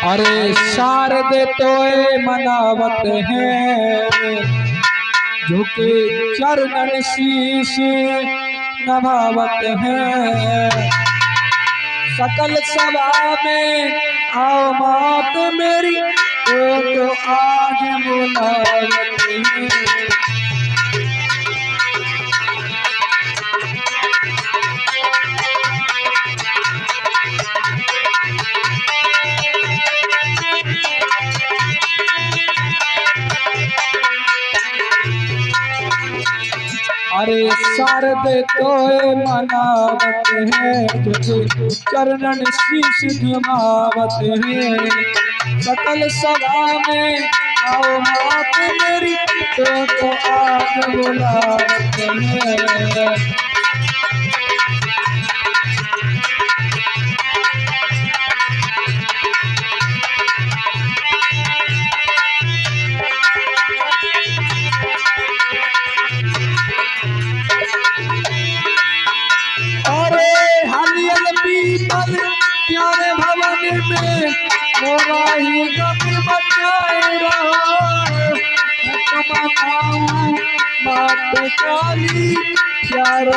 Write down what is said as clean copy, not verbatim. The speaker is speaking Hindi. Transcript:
अरे शारद तोए मनावत हैं, झुके चरणन शीश नभावत हैं। सकल सभा में आओ मात मेरी, तो आज बुलावत हैं। अरे शारद तोए मनावत है, जो चरणन शीश नभावत है। सकल सभा में आओ मात मेरी, तो आज बुलावत है। प्यारे भवन में मोरा ही गम बचाए रहो, बात काली प्यार